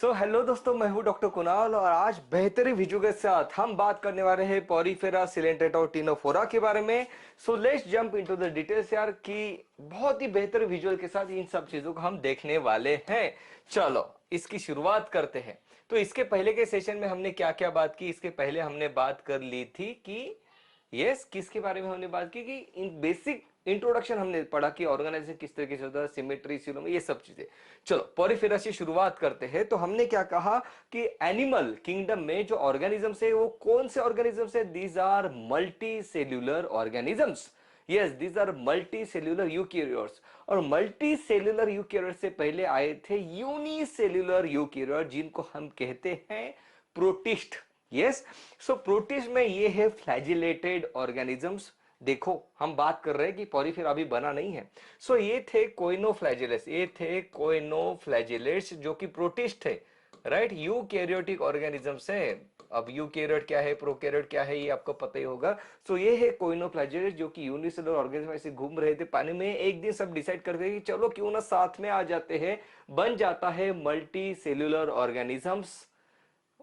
तो हेलो दोस्तों, मैं हूं डॉक्टर कुणाल और आज बेहतरीन वीडियो के साथ हम बात करने वाले हैं पॉरीफेरा सिलेंट्रेटा और टिनोफोरा के बारे में। So let's jump into the details यार, कि बहुत ही बेहतर विजुअल के साथ इन सब चीजों को हम देखने वाले हैं। चलो इसकी शुरुआत करते हैं। तो इसके पहले के सेशन में हमने क्या क्या बात की? इसके पहले हमने बात कर ली थी कि यस किसके बारे में हमने बात की कि इन बेसिक इंट्रोडक्शन हमने पढ़ा कि ऑर्गेनाइजेशन किस तरीके से होता है, सिमेट्री, सीलोम, ये सब चीजें। चलो पॉरीफेरा से शुरुआत करते हैं। तो हमने क्या कहा कि एनिमल किंगडम में जो ऑर्गेनिजम्स है वो कौन से ऑर्गेनिजम्स है? These are multicellular organisms. Yes, these are multicellular eukaryotes. और मल्टी सेल्यूलर यूकैरियोट से पहले आए थे यूनिसेल्यूलर यूकैरियोट, जिनको हम कहते हैं प्रोटिस्ट। यस, सो प्रोटिस्ट में ये है फ्लैजिलेटेड ऑर्गेनिजम्स। देखो हम बात कर रहे हैं कि पॉरीफेरा अभी बना नहीं है। सो ये थे कोइनोफ्लैजिलेट्स, ये थे कोइनोफ्लैजिलेट्स जो कि प्रोटिस्ट है, राइट? यूकैरियोटिक ऑर्गेनिजम्स है। अब यूकैरियोट क्या है, प्रोकैरियोट क्या है, ये आपको पता ही होगा। सो ये है कोइनोफ्लैजिलेट्स जो कि यूनिसेलुलर ऑर्गेनिज्म ऐसे घूम रहे थे पानी में। एक दिन सब डिसाइड करते कि चलो क्यों ना साथ में आ जाते हैं, बन जाता है multi cellular organisms,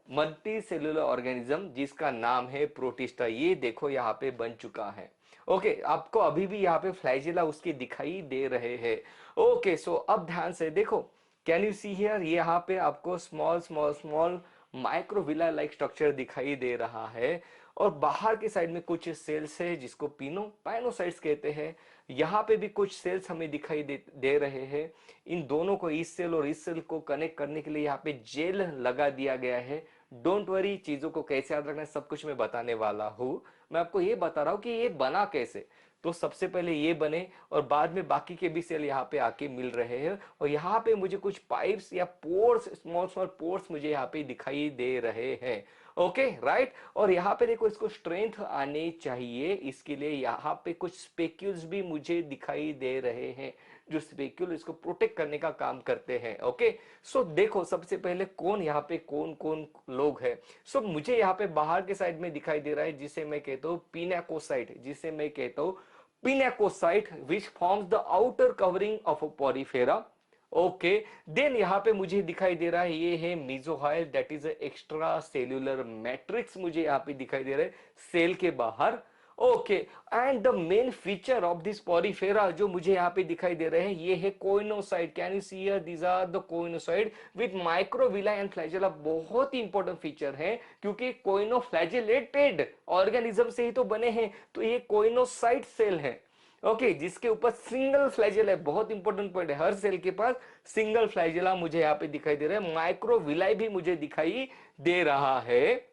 multi cellular organism जिसका नाम है प्रोटिस्टा। ये देखो यहाँ पे बन चुका है। ओके, आपको अभी भी यहाँ पे फ्लैजिला उसके दिखाई दे रहे हैं। ओके, सो अब ध्यान से देखो, कैन यू सी हियर, यहाँ पे आपको small small small microvilli like structure दिखाई दे रहा है। और बाहर की साइड में कुछ सेल्स है जिसको पाइनोसाइट्स कहते हैं। यहाँ पे भी कुछ सेल्स हमें दिखाई दे रहे हैं। इन दोनों को, इस सेल और इस सेल को कनेक्ट करने के लिए यहाँ पे जेल लगा दिया गया है। डोंट वरी, चीजों को कैसे याद रखना है सब कुछ मैं बताने वाला हूं। मैं आपको ये बता रहा हूं कि ये बना कैसे। तो सबसे पहले ये बने और बाद में बाकी के भी सेल यहाँ पे आके मिल रहे हैं। और यहाँ पे मुझे कुछ पाइप्स या पोर्स, स्मॉल स्मॉल पोर्स मुझे यहाँ पे दिखाई दे रहे हैं। Okay right. और यहाँ पे देखो, इसको स्ट्रेंथ आने चाहिए, इसके लिए यहाँ पे कुछ स्पेक्यूल्स भी मुझे दिखाई दे रहे हैं जो स्पेक्यूल इसको प्रोटेक्ट करने का काम करते हैं। ओके, सो देखो सबसे पहले कौन यहाँ पे कौन कौन लोग हैं। सो मुझे यहाँ पे बाहर के साइड में दिखाई दे रहा है जिसे मैं कहता हूँ पिनाकोसाइट, जिसे मैं कहता हूँ pinacocyte which forms the outer covering of a porifera. Okay, then यहां पे मुझे दिखाई दे रहा है ये है mesohyl, that is extra cellular matrix मुझे यहां पे दिखाई दे रहा है सेल के बाहर। Okay, and the main feature of this Porifera जो मुझे यहाँ पे दिखाई दे रहे हैं ये है choanocyte. Can you see here, these are the choanocyte with microvilli and flagella. बहुत ही इंपॉर्टेंट फीचर है क्योंकि कोइनोफ्लैजिलेटेड ऑर्गेनिज्म से ही तो बने हैं, तो ये कोइनोसाइट सेल है। ओके, जिसके ऊपर सिंगल फ्लैजेला है। बहुत इंपॉर्टेंट पॉइंट है, हर सेल के पास सिंगल फ्लैजेला मुझे यहाँ पे दिखाई दे रहा है। माइक्रोविलाई भी मुझे दिखाई दे रहा है।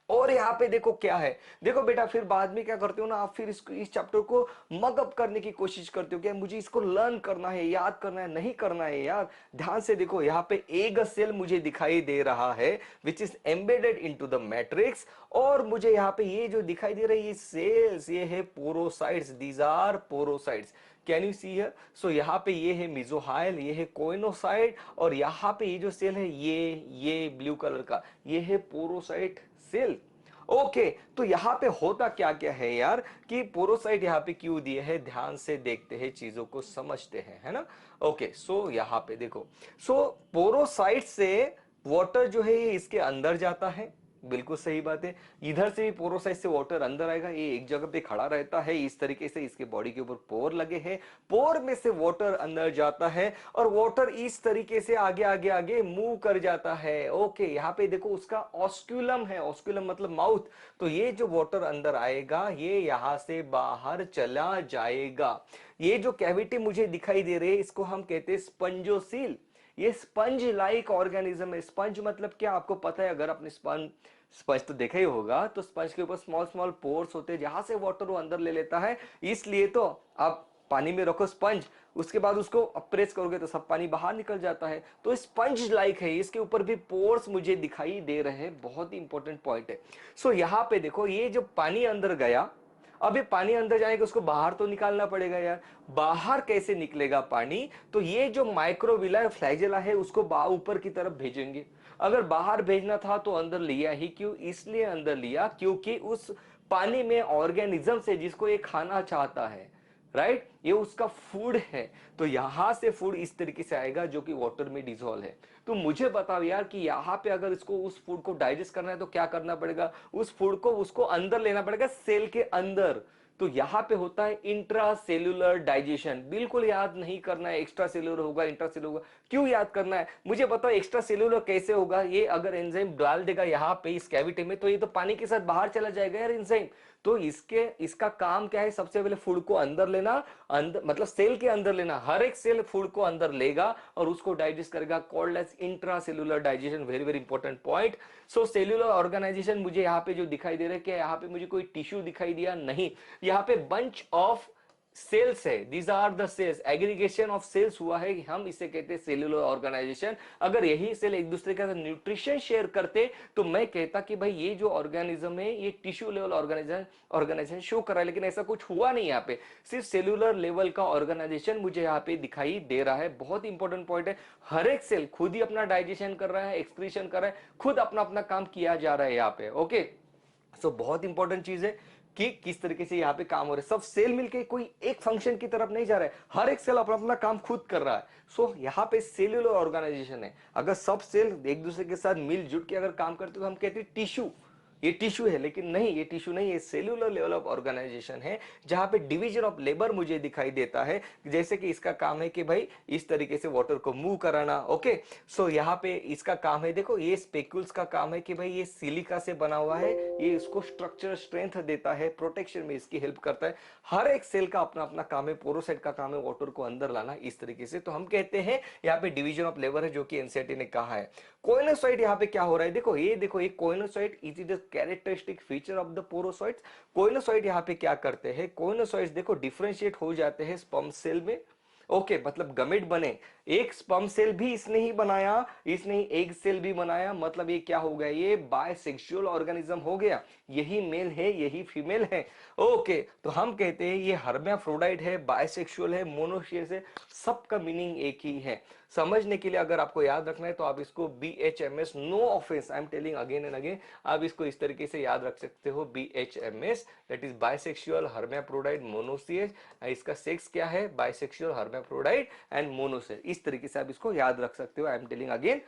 और यहाँ पे देखो क्या है, देखो बेटा, फिर बाद में क्या करते हो ना आप, फिर इस चैप्टर को मगअप करने की कोशिश करते हो कि मुझे इसको लर्न करना है, याद करना है, नहीं करना है यार। ध्यान से देखो, यहाँ पे एक सेल मुझे दिखाई दे रहा है which is embedded into the matrix. और मुझे यहाँ पे ये जो दिखाई दे रही है सेल्स, ये है porocytes, these are porocytes. Can you see here? So यहाँ पे ये है मिजोहाइल, ये है कोइनोसाइट, और यहाँ पे ये जो सेल है ये ब्लू कलर का, ये है पोरोसाइट सेल। ओके, तो यहां पे होता क्या क्या है यार, कि पोरोसाइट यहां पे क्यों दिए हैं, ध्यान से देखते हैं, चीजों को समझते हैं, है ना? ओके, सो यहां पे देखो, सो पोरोसाइट से वाटर जो है ये इसके अंदर जाता है। बिल्कुल सही बात है। इधर से भी पोरोसाइट से वाटर अंदर आएगा, ये एक जगह पे खड़ा रहता है इस तरीके से, इसके बॉडी के ऊपर पोर लगे हैं, पोर में से वाटर अंदर जाता है और वाटर इस तरीके से आगे आगे आगे मूव कर जाता है। ओके, यहाँ पे देखो उसका ऑस्क्यूलम है, ऑस्क्यूलम मतलब माउथ। तो ये जो वाटर अंदर आएगा ये यहां से बाहर चला जाएगा। ये जो कैविटी मुझे दिखाई दे रही है इसको हम कहते हैं स्पंजोसील। ये स्पंज लाइक ऑर्गेनिज्म है। स्पंज मतलब क्या आपको पता है? अगर आपने स्पंज स्पंज तो देखा ही होगा, तो स्पंज के ऊपर स्मॉल स्मॉल पोर्स होते हैं जहां से वाटर वो अंदर ले लेता है। इसलिए तो आप पानी में रखो स्पंज, उसके बाद उसको प्रेस करोगे तो सब पानी बाहर निकल जाता है। तो स्पंज लाइक है, इसके ऊपर भी पोर्स मुझे दिखाई दे रहे हैं। बहुत ही इंपॉर्टेंट पॉइंट है। सो यहां पे देखो, ये जो पानी अंदर गया, अब ये पानी अंदर जाएगा उसको बाहर तो निकालना पड़ेगा यार। बाहर कैसे निकलेगा पानी? तो ये जो माइक्रोविला फ्लैजेला है उसको ऊपर की तरफ भेजेंगे। अगर बाहर भेजना था तो अंदर लिया ही क्यों? इसलिए अंदर लिया क्योंकि उस पानी में ऑर्गेनिज्म से जिसको ये खाना चाहता है, राइट, ये उसका फूड है। तो यहां से फूड इस तरीके से आएगा जो कि वाटर में डिसॉल्व है। तो मुझे बताओ यार कि यहाँ पे अगर इसको उस फूड को डाइजेस्ट करना है तो क्या करना पड़ेगा, उस फूड को उसको अंदर लेना पड़ेगा, सेल के अंदर। तो यहां पे होता है इंट्रा सेल्यूलर डाइजेशन। बिल्कुल याद नहीं करना है एक्स्ट्रा सेल्यूलर होगा इंट्रा सेल्यूलर होगा, क्यों याद करना है मुझे बताओ। एक्स्ट्रा सेल्यूलर कैसे होगा, ये अगर एंजाइम डाल देगा यहाँ पे इस कैविटी में तो ये तो पानी के साथ बाहर चला जाएगा यार एंजाइम। तो इसका काम क्या है, सबसे पहले फूड को अंदर लेना, अंदर मतलब सेल के अंदर लेना, हर एक सेल फूड को अंदर लेगा और उसको डाइजेस्ट करेगा, called as intra cellular digestion. Very very important point. So cellular organisation मुझे यहाँ पे जो दिखाई दे रहा है कि यहाँ पे मुझे कोई टिश्यू दिखाई दिया नहीं, यहाँ पे बंच ऑफ सेल्स है, these are the cells, aggregation of cells हुआ है, हम इसे कहते हैं सेल्यूलर ऑर्गेनाइजेशन। अगर यही सेल एक दूसरे के साथ न्यूट्रिशन शेयर करते तो मैं कहता कि भाई ये जो ऑर्गेनिज्म है ये टिश्यू लेवल ऑर्गेनाइजेशन शो कर रहा है, लेकिन ऐसा कुछ हुआ नहीं। यहाँ पे सिर्फ सेल्यूलर लेवल का ऑर्गेनाइजेशन मुझे यहाँ पे दिखाई दे रहा है। बहुत इंपॉर्टेंट पॉइंट है, हर एक सेल खुद ही अपना डाइजेशन कर रहा है, एक्सक्रीशन कर रहा है, खुद अपना अपना काम किया जा रहा है यहाँ पे। ओके, सो बहुत इंपॉर्टेंट चीज है कि किस तरीके से यहाँ पे काम हो रहा है। सब सेल मिलके कोई एक फंक्शन की तरफ नहीं जा रहा है, हर एक सेल अपना अपना काम खुद कर रहा है। सो यहाँ पे सेल्यूलर ऑर्गेनाइजेशन है। अगर सब सेल एक दूसरे के साथ मिलजुल के अगर काम करते तो हम कहते हैं टिश्यू, ये टिश्यू है, लेकिन नहीं, ये टिश्यू नहीं, ये सेल्यूलर लेवल ऑफ ऑर्गेनाइजेशन है जहां पे डिवीजन ऑफ लेबर मुझे दिखाई देता है। जैसे कि इसका काम है कि भाई इस तरीके से वाटर को मूव कराना। ओके, सो यहाँ पे इसका काम है, देखो ये स्पेक्यूल्स का काम है कि भाई ये सिलिका से बना हुआ है, ये इसको स्ट्रक्चर स्ट्रेंथ देता है, प्रोटेक्शन में इसकी हेल्प करता है। हर एक सेल का अपना अपना काम है, पोरोसाइट का काम है वाटर को अंदर लाना इस तरीके से। तो हम कहते हैं यहाँ पे डिवीजन ऑफ लेबर है जो कि एनसीईआरटी ने कहा है। कोइनोसाइट यहाँ पे क्या हो रहा है, देखो ये coenocyte is the characteristic feature of the porocytes. Coenocyte यहाँ पे क्या करते हैं, कोइनोसाइट्स देखो डिफरेंशिएट हो जाते हैं स्पर्म सेल में। ओके, मतलब गमेट बने, एक स्पर्म सेल भी इसने ही बनाया, इसने ही एग सेल भी बनाया, मतलब ये क्या हो गया, ये बायसेक्सुअल ऑर्गेनिज्म हो गया, यही मेल है यही फीमेल है। ओके, तो हम कहते हैं ये हर्माफ्रोडाइट है, बायसेक्सुअल है, मोनोशियस है, सबका मीनिंग एक ही है। समझने के लिए अगर आपको याद रखना है तो आप इसको BHMS, no offence, I am telling again and again, आप इसको इस तरीके से याद रख सकते हो, BHMS that is bisexual hermaphrodite monoecious. इसका सेक्स क्या है, बायसेक्सुअल हर्माफ्रोडाइट एंड मोनोसियस, इस तरीके से आप इसको याद रख सकते हो। आई एम टेलिंग अगेन,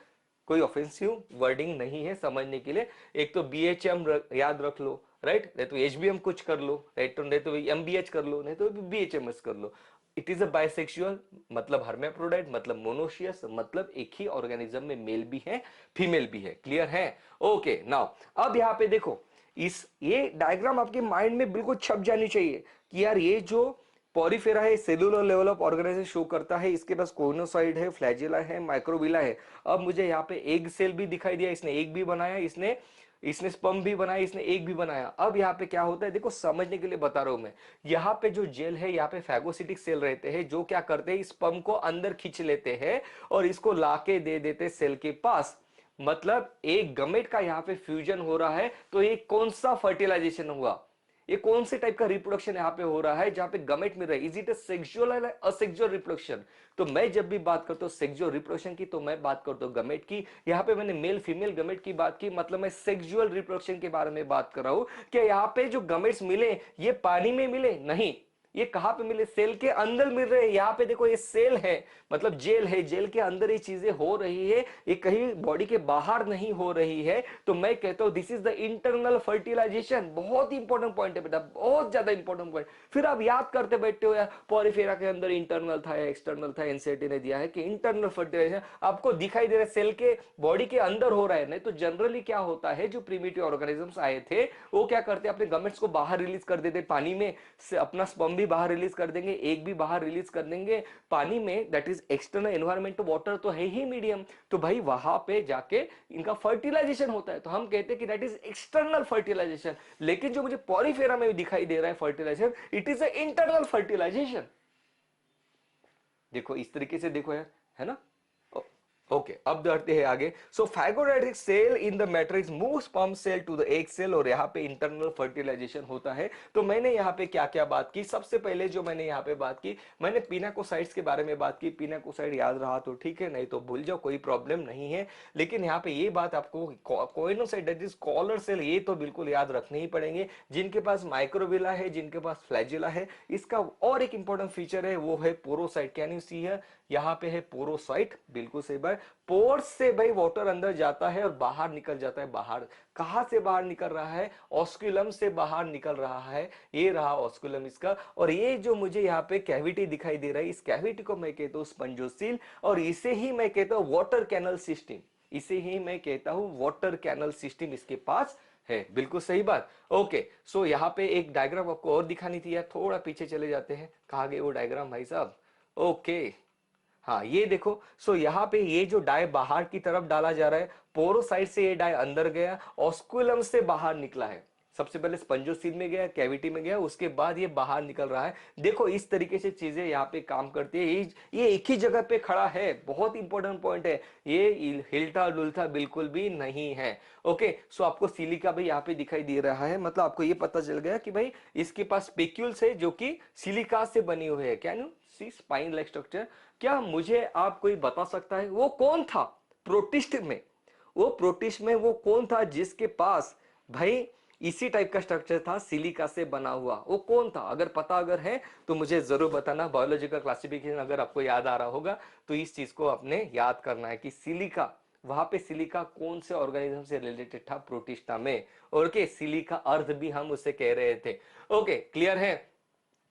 कोई ऑफेंसिव वर्डिंग नहीं है समझने के लिए। एक तो BHM याद रख लो, राइट, नहीं तो HBM कुछ कर लो, राइट, नहीं तो MBH कर लो, नहीं तो BHMS कर लो। इट इज अ बाइसेक्सुअल, मतलब हर्माफ्रोडाइट, मतलब मोनोशियस, मतलब एक ही ऑर्गेनिज्म में मेल भी है फीमेल भी है। क्लियर है? ओके, नाउ अब यहाँ पे देखो, ये डायग्राम आपके माइंड में बिल्कुल छप जानी चाहिए कि यार ये जो पॉरीफेरा है cellular level of organisation show करता है, इसके पास कोइनोसाइड है, फ्लैजेला है, माइक्रोविला है। अब मुझे यहाँ पे एग सेल भी दिखाई दिया, इसने एग भी बनाया, इसने इसने स्पर्म भी बनाया, इसने एग भी बनाया। अब यहाँ पे क्या होता है, देखो समझने के लिए बता रहा हूं मैं। यहाँ पे जो जेल है, यहाँ पे फैगोसिटिक सेल रहते हैं जो क्या करते हैं, स्पर्म को अंदर खींच लेते हैं और इसको लाके दे देते सेल के पास। मतलब एक गमेट का यहाँ पे फ्यूजन हो रहा है, तो ये कौन सा फर्टिलाइजेशन हुआ, ये कौन से टाइप का रिप्रोडक्शन यहाँ पे हो रहा है जहां पे गमेट मिल रहा है, इज इट अ सेक्सुअल या असेक्सुअल रिप्रोडक्शन। तो मैं जब भी बात करता हूँ सेक्सुअल रिप्रोडक्शन की तो मैं बात करता हूँ गमेट की। यहाँ पे मैंने मेल फीमेल गमेट की बात की, मतलब मैं सेक्सुअल रिप्रोडक्शन के बारे में बात कर रहा हूं। क्या यहाँ पे जो गमेट्स मिले ये पानी में मिले, नहीं, ये कहां पे मिले, सेल के अंदर मिल रहे हैं। यहाँ पे देखो ये सेल है, मतलब जेल है, जेल के अंदर ये चीजें हो रही है, ये कहीं बॉडी के बाहर नहीं हो रही है। तो मैं कहता हूं this is the internal fertilisation. बहुत इंपॉर्टेंट पॉइंट है बेटा, बहुत ज्यादा इंपॉर्टेंट पॉइंट। फिर आप याद करते बैठते हो यार पॉरीफेरा के अंदर इंटरनल था या एक्सटर्नल था, एनसीईआरटी ने दिया है कि इंटरनल फर्टिलाइजेशन आपको दिखाई दे रहा है सेल के बॉडी के अंदर हो रहा है। नहीं तो जनरली क्या होता है, जो प्रीमिटिव ऑर्गेनिजम्स आए थे वो क्या करते हैं, अपने गमेट्स को बाहर रिलीज कर देते पानी में, अपना स्पर्म भी बाहर रिलीज कर देंगे, एग भी बाहर रिलीज कर देंगे पानी में, that is external environment, water तो है ही मीडियम, तो भाई वहां पे जाके इनका फर्टिलाइजेशन होता है। तो हम कहते हैं कि दैट इज एक्सटर्नल फर्टिलाइजेशन। लेकिन जो मुझे पॉरीफेरा में दिखाई दे रहा है fertilisation, it is a internal fertilisation. देखो इस तरीके से देखो यार, है ना। ओके अब बढ़ते हैं आगे। So phagocytic cell in the matrix move sperm cell to the egg cell, और यहाँ पे इंटरनल फर्टिलाइजेशन होता है। तो मैंने यहाँ पे क्या क्या बात की, सबसे पहले जो मैंने यहाँ पे बात की, मैंने पिनाकोसाइट्स के बारे में बात की। पिनाकोसाइट याद रहा तो ठीक है, नहीं तो भूल जाओ, कोई प्रॉब्लम नहीं है। लेकिन यहाँ पे ये बात आपको choanocyte that is collar cell, ये तो बिल्कुल याद रखने ही पड़ेंगे। जिनके पास माइक्रोविला है, जिनके पास फ्लैजिला है। इसका और एक इंपॉर्टेंट फीचर है, वो है पोरोसाइट। कैन यू सी है, यहाँ पे है पोरोसाइट, बिल्कुल सही बात। पोर्स से भाई वाटर अंदर जाता है और बाहर निकल जाता है। बाहर कहां से बाहर निकल रहा है, ऑस्कुलम से बाहर निकल रहा है। ये रहा ऑस्कुलम इसका। और ये जो मुझे यहाँ पे कैविटी दिखाई दे रहा है, इस कैविटी को मैं कहता हूँ स्पंजोसील, और इसे ही मैं कहता हूँ वाटर कैनल सिस्टम। इसे ही मैं कहता हूं वाटर कैनल सिस्टम इसके पास है। बिल्कुल सही बात। ओके सो यहाँ पे एक डायग्राम आपको और दिखानी थी यार, थोड़ा पीछे चले जाते हैं। कहाँ गए वो डायग्राम भाई साहब? ओके हाँ ये देखो। सो यहाँ पे ये जो डाई बाहर की तरफ डाला जा रहा है, पोरोसाइट से ये डाई अंदर गया, ऑस्कुलम से बाहर निकला है। सबसे पहले स्पंजोसील में गया, कैविटी में गया, उसके बाद ये बाहर निकल रहा है। देखो इस तरीके से चीजें यहाँ पे काम करती है। ये एक ही जगह पे खड़ा है, बहुत इंपॉर्टेंट पॉइंट है। ये हिलता डुलता बिल्कुल भी नहीं है। ओके सो आपको सिलिका भी यहाँ पे दिखाई दे रहा है, मतलब आपको ये पता चल गया कि भाई इसके पास स्पेक्यूल्स है जो कि सिलिका से बनी हुई है। Can you see spine like structure? क्या मुझे आप कोई बता सकता है वो कौन था प्रोटिस्ट में? वो प्रोटिस्ट में वो कौन था जिसके पास भाई इसी टाइप का स्ट्रक्चर था, सिलिका से बना हुआ? वो कौन था? अगर पता अगर है तो मुझे जरूर बताना। बायोलॉजिकल क्लासिफिकेशन अगर आपको याद आ रहा होगा तो इस चीज को आपने याद करना है कि सिलिका, वहां पे सिलिका कौन से ऑर्गेनिज्म से रिलेटेड था प्रोटिस्टा में। ओके सिलिका अर्थ भी हम उसे कह रहे थे। ओके क्लियर है?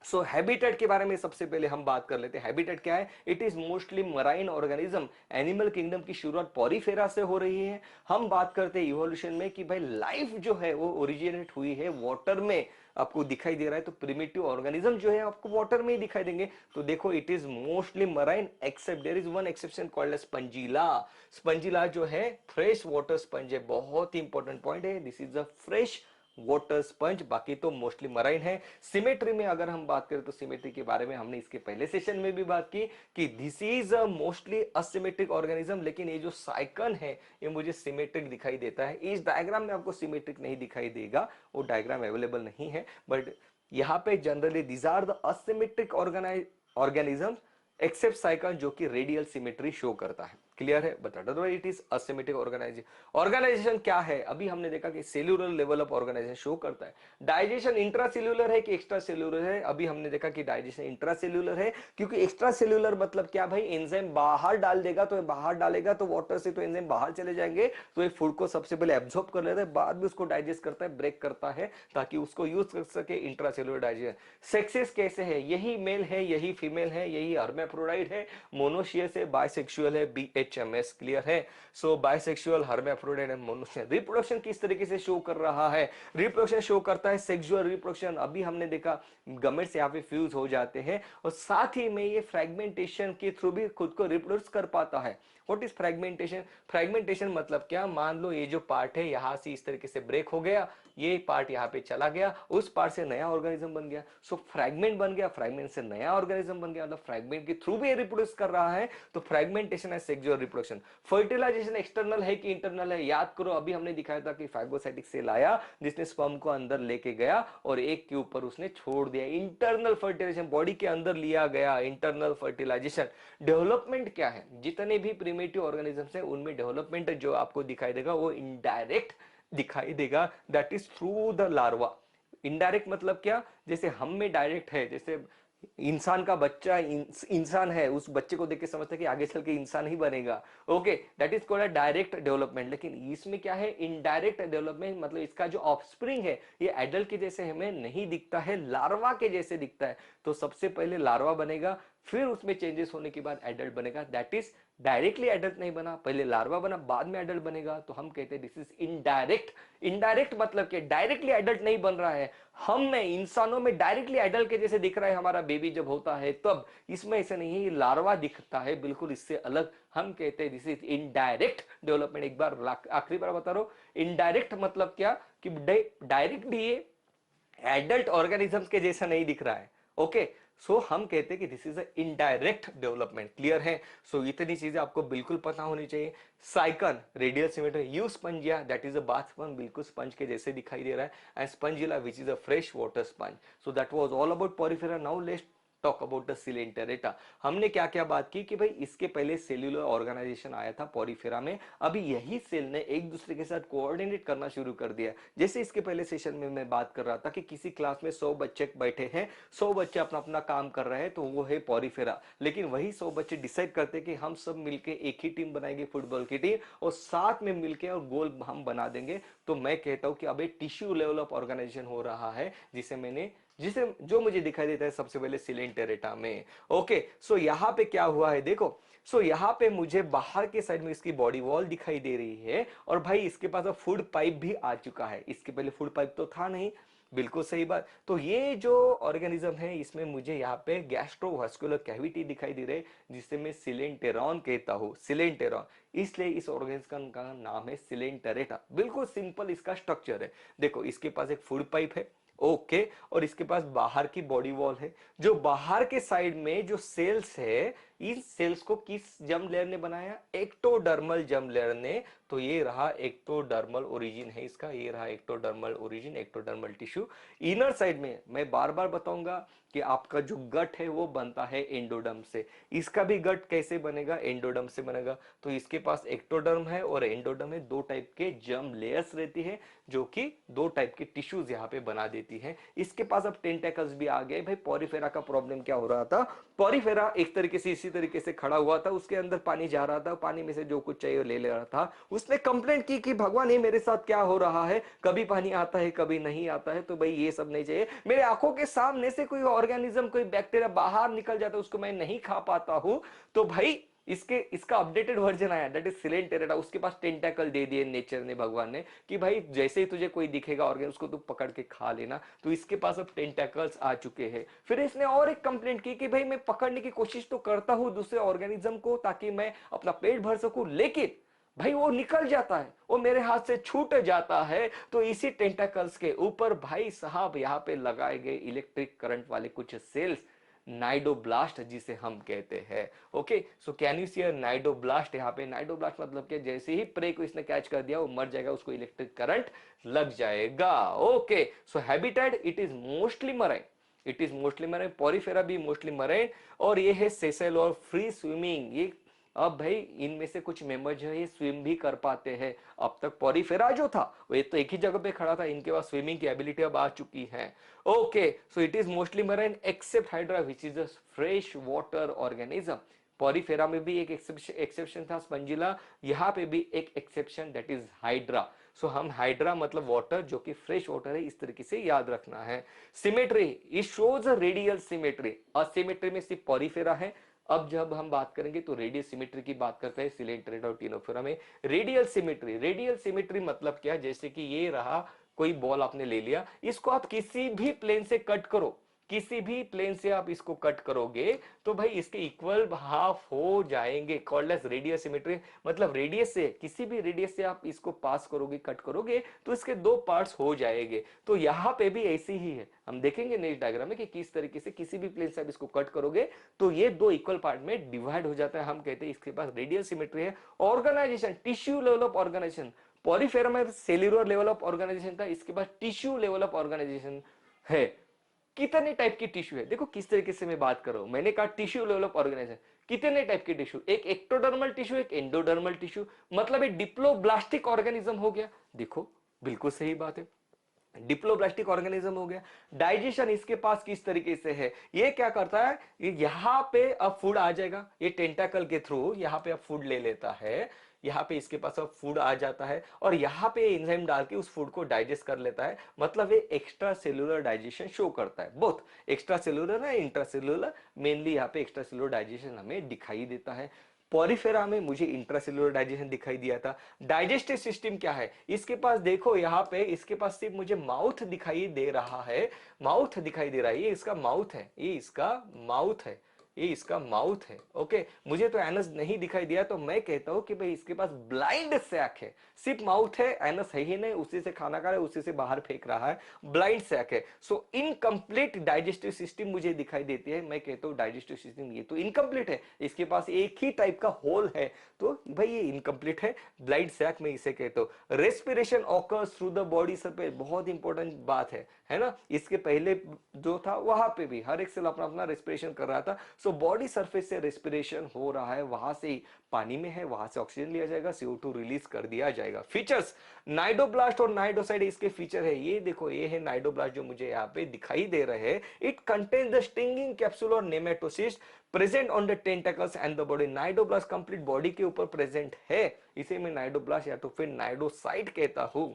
सो हैबिटेट के बारे में सबसे पहले हम बात कर लेते हैं। हैबिटेट क्या है? It is mostly marine organism. Animal kingdom की शुरुआत पॉरीफेरा से हो रही है। हम बात करते हैं इवोल्यूशन में कि भाई लाइफ जो है वो ओरिजिनेट हुई है वाटर में। आपको दिखाई दे रहा है तो प्रिमिटिव ऑर्गेनिज्म जो है आपको वाटर में ही दिखाई देंगे। तो देखो it is mostly marine, except there is one exception called as spongilla. Spongilla जो है फ्रेश वाटर स्पंज है, बहुत ही इंपॉर्टेंट पॉइंट है। This is a fresh water sponge, बाकी तो मोस्टली मराइन है। सिमेट्री में अगर हम बात करें तो सिमेट्री के बारे में हमने इसके पहले सेशन में भी बात की कि this is a mostly asymmetric organism. लेकिन ये जो साइकन है ये मुझे सिमेट्रिक दिखाई देता है। इस डायग्राम में आपको सिमेट्रिक नहीं दिखाई देगा, वो डायग्राम अवेलेबल नहीं है। बट यहाँ पे generally these are the asymmetric organism except sycon जो कि रेडियल सिमेट्री शो करता है। क्लियर है? But otherwise it is asymmetric organisation. Organisation क्या है? अभी हमने देखा कि cellular level of organisation show करता है। डाइजेशन इंट्रा सेल्यूलर है कि एक्स्ट्रा सेल्यूलर है? अभी हमने देखा कि डाइजेशन इंट्रा सेल्यूलर है, क्योंकि एक्स्ट्रा सेल्यूलर मतलब क्या भाई, एंजाइम बाहर डाल देगा तो बाहर डालेगा तो वाटर से तो एंजाइम बाहर चले जाएंगे, तो ये फूड को सबसे पहले एब्जॉर्ब कर लेता है, बाद में उसको डाइजेस्ट करता है, ब्रेक करता है ताकि उसको यूज कर सके इंट्रा सेल्यूलर डाइजेशन। सेक्सेस कैसे है? यही मेल है, यही फीमेल है, यही हर्मेफ्रोडाइट है, मोनोशियस है, बाइसेक्सुअल है, BHMS। क्लियर है? So bisexual, hermaphrodite and monoecious. Reproduction किस तरीके से शो कर रहा है? रिप्रोडक्शन शो करता है सेक्सुअल रिप्रोडक्शन। अभी हमने देखा गमेट्स यहाँ पे फ्यूज हो जाते हैं और साथ ही में ये फ्रेगमेंटेशन के थ्रू भी खुद को रिप्रोड्यूस कर पाता है। What is fragmentation? फ्रेगमेंटेशन मतलब क्या? मान लो ये जो पार्ट है यहां से इस तरीके से ब्रेक हो गया, ये पार्ट यहाँ पे चला गया, उस पार्ट से नया ऑर्गेनिज्म बन गया। सो फ्रैगमेंट बन गया, फ्रैगमेंट से नया ऑर्गेनिज्म बन गया, मतलब फ्रैगमेंट के थ्रू भी रिप्रोड्यूस कर रहा है। तो फ्रैगमेंटेशन है सेक्सुअल रिप्रोडक्शन। फर्टिलाइजेशन एक्सटर्नल है कि इंटरनल है? याद करो अभी हमने दिखाया था कि फाइगोसाइटिक सेल आया जिसने स्पर्म को अंदर लेके गया और एक के ऊपर उसने छोड़ दिया। इंटरनल फर्टिलाइजेशन, बॉडी के अंदर लिया गया, इंटरनल फर्टिलाइजेशन। डेवलपमेंट क्या है? जितने भी प्रिमिटिव ऑर्गेनिजम्स हैं उनमें डेवलपमेंट जो आपको दिखाई देगा वो इनडायरेक्ट दिखाई देगा, that is through the larva. Indirect मतलब क्या? जैसे हम में डायरेक्ट है, जैसे इंसान का बच्चा इंसान है, उस बच्चे को देख के समझता है कि आगे चल के इंसान ही बनेगा। Okay that is called direct development. लेकिन इसमें क्या है? इनडायरेक्ट डेवलपमेंट, मतलब इसका जो ऑफस्प्रिंग है ये एडल्ट के जैसे हमें नहीं दिखता है, लार्वा के जैसे दिखता है। तो सबसे पहले लार्वा बनेगा, फिर उसमें चेंजेस होने के बाद एडल्ट बनेगा। दैट इज डायरेक्टली एडल्ट नहीं बना, पहले लार्वा बना बाद में एडल्ट बनेगा, तो हम कहते हैं दिस इज इनडायरेक्ट। इनडायरेक्ट मतलब कि डायरेक्टली एडल्ट नहीं बन रहा है। हम में इंसानों में डायरेक्टली एडल्ट के जैसे दिख रहा है हमारा बेबी जब होता है तब, इसमें ऐसा नहीं है, लार्वा दिखता है बिल्कुल इससे अलग। हम कहते हैं दिस इज इनडायरेक्ट डेवलपमेंट। एक बार आखिरी बार बता रहा हूं, इनडायरेक्ट मतलब क्या कि डायरेक्टली ये एडल्ट ऑर्गेनिजम्स के जैसा नहीं दिख रहा है। ओके सो हम कहते हैं कि this is a indirect development. Clear है? सो इतनी चीजें आपको बिल्कुल पता होनी चाहिए। Sycon radial symmetry, Euspongia that is a bath sponge, बिल्कुल स्पंज के जैसे दिखाई दे रहा है, and spongilla which is a fresh water sponge. So that was all about porifera. Now let's talk about the coelenterata. हमने क्या क्या बात की कि भाई इसके पहले सेल्यूलर ऑर्गेनाइजेशन आया था पोरिफेरा में, अभी यही सेल ने एक दूसरे के साथ कोऑर्डिनेट करना शुरू कर दिया। जैसे इसके पहले सेशन में मैं बात कर रहा था कि किसी क्लास में 100 बच्चे बैठे हैं, 100 बच्चे अपना अपना काम कर रहे हैं, तो वो है पोरिफेरा। लेकिन वही 100 बच्चे डिसाइड करते कि हम सब मिलके एक ही टीम बनाएंगे, फुटबॉल की टीम, और साथ में मिलके और गोल हम बना देंगे। तो मैं कहता हूं कि अब एक टिश्यू लेवल ऑफ ऑर्गेनाइजेशन हो रहा है, जिसे जो मुझे दिखाई देता है सबसे पहले सिलेंटेरेटा में। ओके, सो यहां पे क्या हुआ है देखो। सो यहां पे मुझे बाहर के साइड में इसकी बॉडी वॉल दिखाई दे रही है, और भाई इसके पास अब फूड पाइप भी आ चुका है। इसके पहले फूड पाइप तो था नहीं। बिल्कुल सही बात। तो ये जो ऑर्गेनिज्म है इसमें मुझे यहाँ पे गैस्ट्रोवास्कुलर कैविटी दिखाई दे रही है, जिसे मैं सिलेंटेरॉन कहता हूँ, सिलेंटेरॉन। इसलिए इस ऑर्गेनिज्म का नाम है सिलेंटेरेटा। बिल्कुल सिंपल इसका स्ट्रक्चर है। देखो इसके पास एक फूड पाइप है, ओके, और इसके पास बाहर की बॉडी वॉल है। जो बाहर के साइड में जो सेल्स है, इन सेल्स को किस जर्म लेयर ने बनाया? एक्टोडर्मल जर्म लेयर ने। तो ये रहा एक्टोडर्मल ओरिजिन है इसका, ये रहा ectodermal origin, ectodermal tissue. Inner side में मैं बार बार बताऊंगा कि आपका जो गट है वो बनता है एंडोडर्म से। इसका भी गट कैसे बनेगा? एंडोडर्म से बनेगा। तो इसके पास एक्टोडर्म है और एंडोडर्म है, दो टाइप के जर्म लेयर्स रहती है, जो कि दो टाइप के टिश्यूज यहाँ पे बना देती है। इसके पास अब टेंटेकल्स भी आ गए। भाई पोरिफेरा का प्रॉब्लम क्या हो रहा था? पोरिफेरा एक तरीके से इसी तरीके से खड़ा हुआ था, उसके अंदर पानी जा रहा था, पानी में से जो कुछ चाहिए ले ले रहा था। उसने कंप्लेंट की कि भगवान ये मेरे साथ क्या हो रहा है, कभी पानी आता है कभी नहीं आता है, तो भाई ये सब नहीं चाहिए। मेरे आंखों के सामने से कोई ऑर्गेनिज्म, कोई बैक्टीरिया बाहर निकल जाता है, उसको मैं नहीं खा पाता हूं। तो भाई इसका अपडेटेड वर्जन आया, दैट इज सिलेंटेरेटा। उसके पास टेंटाकल दे दिए नेचर ने, भगवान ने, कि भाई जैसे ही तुझे कोई दिखेगा ऑर्गेन, उसको तू पकड़ के खा लेना। तो इसके पास अब टेंटाकल्स आ चुके हैं। फिर इसने और एक कंप्लेंट की कि भाई मैं पकड़ने की कोशिश तो करता हूं दूसरे ऑर्गेनिज्म को, ताकि मैं अपना पेट भर सकूं, लेकिन भाई वो निकल जाता है, वो मेरे हाथ से छूट जाता है। तो इसी टेंटाकल्स के ऊपर भाई साहब यहाँ पे लगाए गए इलेक्ट्रिक करंट वाले कुछ सेल्स, नाइडोब्लास्ट जिसे हम कहते हैं। Okay, so can you see a cnidoblast? यहाँ पे नाइडोब्लास्ट मतलब कि जैसे ही प्रे को इसने कैच कर दिया वो मर जाएगा, उसको इलेक्ट्रिक करंट लग जाएगा। Okay, so habitat it is mostly marine, it is mostly marine, Porifera भी मोस्टली मराइन, और ये है सेसेल और फ्री स्विमिंग। ये अब भाई इनमें से कुछ मेंबर जो है ये स्विम भी कर पाते हैं। अब तक पोरिफेरा जो था वो तो एक ही जगह पे खड़ा था, इनके पास स्विमिंग की एबिलिटी अब आ चुकी है। Okay, so it is mostly marine except hydra which is a fresh water organism. Porifera में भी एक एक्सेप्शन था, स्पंजिला, यहाँ पे भी एक एक्सेप्शन, दैट इज हाइड्रा। सो हम हाइड्रा मतलब वाटर, जो कि फ्रेश वाटर है, इस तरीके से याद रखना है। Symmetry, it shows a radial symmetry. Asymmetry में सिर्फ पोरिफेरा है। अब जब हम बात करेंगे तो रेडियल सिमेट्री की बात करते हैं सिलेंटेरेटा और टिनोफोरा में। रेडियल सिमेट्री, रेडियल सिमेट्री मतलब क्या? जैसे कि ये रहा, कोई बॉल आपने ले लिया, इसको आप किसी भी प्लेन से कट करो, किसी भी प्लेन से आप इसको कट करोगे तो भाई इसके इक्वल हाफ हो जाएंगे, कॉल्ड एज रेडियल सिमेट्री। मतलब रेडियस से, किसी भी रेडियस से आप इसको पास करोगे, कट करोगे, तो इसके दो पार्ट्स हो जाएंगे। तो यहां पे भी ऐसी ही है, हम देखेंगे नेक्स्ट डायग्राम में कि किस तरीके से किसी भी प्लेन से आप इसको कट करोगे तो ये दो इक्वल पार्ट में डिवाइड हो जाता है। हम कहते हैं इसके पास रेडियल सिमेट्री है। Organisation, tissue level of organisation, porifera में सेल्यूलर लेवल ऑफ ऑर्गेनाइजेशन था, इसके पास टिश्यू लेवल ऑफ ऑर्गेनाइजेशन है। कितने टाइप की टिश्यू है? देखो किस तरीके से मैं बात कर रहा हूं, मैंने कहा टिश्यू लेवल ऑफ ऑर्गेनाइजेशन, कितने टाइप के टिश्यू? एक एक्टोडर्मल टिश्यू, एक एंडोडर्मल टिश्यू, मतलब एक डिप्लोब्लास्टिक ऑर्गेनिज्म हो गया। देखो बिल्कुल सही बात है, डिप्लोब्लास्टिक ऑर्गेनिज्म हो गया। डाइजेशन इसके पास किस तरीके से है? ये क्या करता है, यहां पे अब फूड आ जाएगा, ये टेंटाकल के थ्रू यहां पे अब फूड ले लेता है, यहाँ पे इसके पास अब फूड आ जाता है, और यहाँ पे एंजाइम डाल के उस फूड को डाइजेस्ट कर लेता है। मतलब ये एक्स्ट्रा सेलुलर डाइजेशन शो करता है, बोथ एक्स्ट्रा सेलुलर है इंट्रा सेलुलर, मेनली यहाँ पे एक्स्ट्रा सेलुलर डाइजेशन हमें दिखाई देता है। पोरिफेरा में मुझे इंट्रासेलुलर डाइजेशन दिखाई दिया था। डाइजेस्टिव सिस्टम क्या है इसके पास? देखो यहाँ पे इसके पास सिर्फ मुझे माउथ दिखाई दे रहा है, माउथ दिखाई दे रहा है, ये इसका माउथ है, ये इसका माउथ है, ये इसका माउथ है। ओके, मुझे तो एनस नहीं दिखाई दिया, तो मैं कहता हूं कि भाई इसके पास ब्लाइंड सैक है, सिर्फ माउथ है, एनस है ही नहीं, उसी से खाना खा रहा है, उसी से बाहर फेंक रहा है, ब्लाइंड सैक है। सो इनकम्प्लीट डाइजेस्टिव सिस्टम मुझे दिखाई देती है, मैं कहता हूं डाइजेस्टिव सिस्टम ये तो इनकम्प्लीट है, इसके पास एक ही टाइप का होल है, तो भाई ये इनकम्प्लीट है, ब्लाइंड सैक मैं इसे कहता हूं। Respiration occurs through the body surface, बहुत इंपॉर्टेंट बात है ना, इसके पहले जो था वहां पे भी हर एक सेल अपना अपना रेस्पिरेशन कर रहा था। सो बॉडी सरफेस से रेस्पिरेशन हो रहा है, वहां से ही पानी में है, वहां से ऑक्सीजन लिया जाएगा, CO2 रिलीज कर दिया जाएगा। फीचर्स, नाइडोब्लास्ट और नाइडोसाइड इसके फीचर है, ये देखो ये है नाइडोब्लास्ट जो मुझे यहाँ पे दिखाई दे रहे हैं। It contain the stinging capsule और nematocyst present on the tentacles and the body. Cnidoblast complete body के ऊपर प्रेजेंट है, इसे मैं नाइडोब्लास्ट या तो फिर नाइडोसाइड कहता हूं।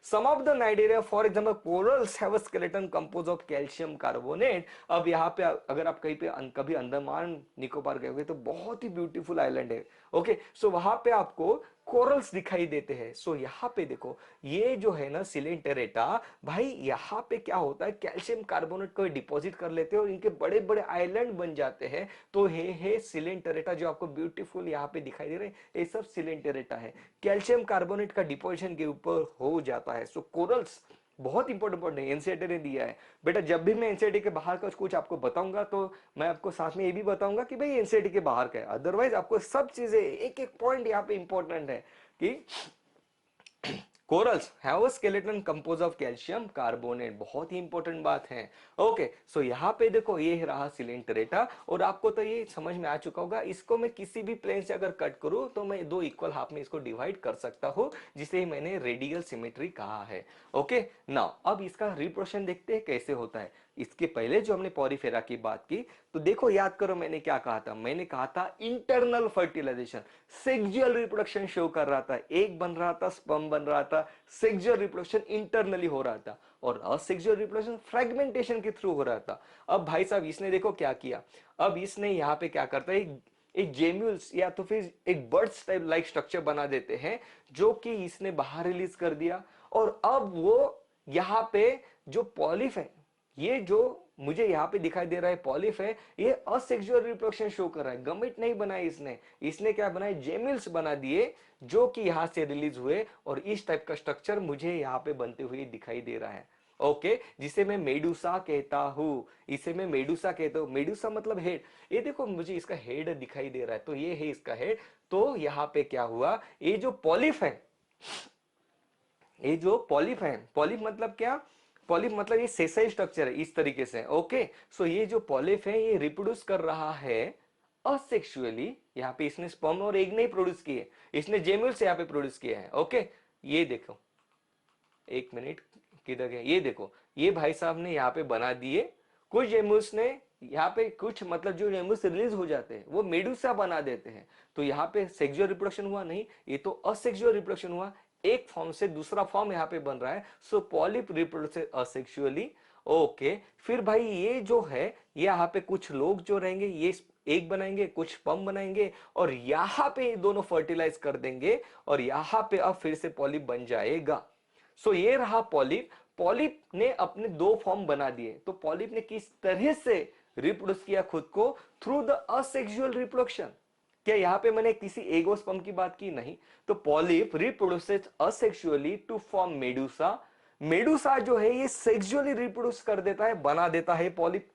Some of the Cnidaria, for example, corals have a skeleton composed of calcium carbonate। अब यहाँ पे अगर आप कहीं पे कभी अंडमान निकोबार गए होंगे तो बहुत ही ब्यूटीफुल आइलैंड है। ओके, सो वहां पे आपको कोरल्स दिखाई देते हैं। सो यहाँ पे देखो ये जो है ना सिलेंटेरेटा, भाई यहाँ पे क्या होता है, कैल्शियम कार्बोनेट को डिपॉजिट कर लेते हैं और इनके बड़े बड़े आइलैंड बन जाते हैं। तो हे सिलेंटेरेटा जो आपको ब्यूटीफुल यहाँ पे दिखाई दे रहे हैं, ये सब सिलेंटेरेटा है, कैल्शियम कार्बोनेट का डिपोजिशन के ऊपर हो जाता है। सो कोरल्स बहुत इंपॉर्टेंट है, एनसीईआरटी ने दिया है बेटा। जब भी मैं एनसीईआरटी के बाहर का कुछ आपको बताऊंगा तो मैं आपको साथ में ये भी बताऊंगा कि भाई एनसीईआरटी के बाहर का है, अदरवाइज आपको सब चीजें एक एक पॉइंट यहाँ पे इंपॉर्टेंट है कि corals have a skeleton compose of calcium carbonate, बहुत ही इंपॉर्टेंट बात है। ओके, सो यहाँ पे देखो ये रहा सिलेंटेरेटा, और आपको तो ये समझ में आ चुका होगा, इसको मैं किसी भी प्लेन से अगर कट करूं तो मैं दो इक्वल हाफ में इसको डिवाइड कर सकता हूं, जिसे मैंने रेडियल सिमेट्री कहा है। ओके, नाउ अब इसका रिप्रोडक्शन देखते हैं कैसे होता है। इसके पहले जो हमने पॉरीफेरा की बात की, तो देखो याद करो मैंने क्या कहा था, मैंने कहा था internal fertilisation, sexual reproduction show कर रहा था, एक बन रहा था, स्पर्म बन रहा था, सेक्सुअल रिप्रोडक्शन इंटरनली हो रहा था, और असेक्सुअल रिप्रोडक्शन फ्रेगमेंटेशन के थ्रू हो रहा था। अब भाई साहब इसने देखो क्या किया, अब इसने यहाँ पे क्या करता है, एक जेम्यूल्स या तो फिर एक बर्ड्स टाइप लाइक स्ट्रक्चर बना देते हैं, जो कि इसने बाहर रिलीज कर दिया। और अब वो यहाँ पे जो पॉलिफ है, ये जो मुझे यहाँ पे दिखाई दे रहा है पॉलिफ है, ये असेक्सुअल रिप्रोडक्शन शो कर रहा है, गमेट नहीं बनाए इसने क्या बनाए, जेमिल्स बना दिए, जो कि यहां से रिलीज हुए, और इस टाइप का स्ट्रक्चर मुझे यहाँ पे बनते हुए दिखाई दे रहा है। ओके, जिसे मैं मेडुसा कहता हूं, इसे मैं मेडुसा कहता हूं। मेडुसा मतलब हेड, ये देखो मुझे इसका हेड दिखाई दे रहा है, तो ये है इसका हेड। तो यहाँ पे क्या हुआ, ये जो पॉलिफ है, ये जो पॉलिप है, पॉलिप मतलब क्या, पॉलिप मतलब ये सेसाइल स्ट्रक्चर है इस तरीके से। ओके, सो ये जो पॉलिप है ये रिप्रोड्यूस कर रहा है असेक्सुअली, यहाँ पे इसने स्पर्म और एग नहीं प्रोड्यूस किए, इसने जेम्यूल से यहाँ पे प्रोड्यूस किया है। ओके, ये देखो, एक मिनट किधर गए, ये देखो, ये भाई साहब ने यहाँ पे बना दिए, कुछ जेम्यूल्स ने यहाँ पे कुछ मतलब जो जेम्यूल्स रिलीज हो जाते हैं वो मेडुसा बना देते हैं। तो यहाँ पे सेक्सुअल रिप्रोडक्शन हुआ नहीं, ये तो असेक्सुअल रिप्रोडक्शन हुआ, एक फॉर्म से दूसरा फॉर्म यहाँ पे बन रहा है। सो पॉलिप रिप्रोड्यूस असेक्सुअली। ओके, फिर भाई ये जो है, यहाँ पे कुछ लोग जो रहेंगे ये एक बनाएंगे, कुछ स्पर्म बनाएंगे, और यहाँ पे ये दोनों फर्टिलाइज कर देंगे, और यहाँ पे अब फिर से पॉलिप बन जाएगा। सो ये रहा पॉलिप। पॉलिप ने अपने दो फॉर्म बना दिए। तो पॉलिप ने किस तरह से रिप्रोड्यूस किया खुद को, थ्रू द असेक्सुअल रिप्रोडक्शन। क्या यहाँ पे मैंने किसी एगोस्पर्म की बात की, नहीं। तो polyp reproduces asexually to form medusa. Medusa जो है ये सेक्सुअली रिप्रोड्यूस कर देता है, बना देता है पॉलिप,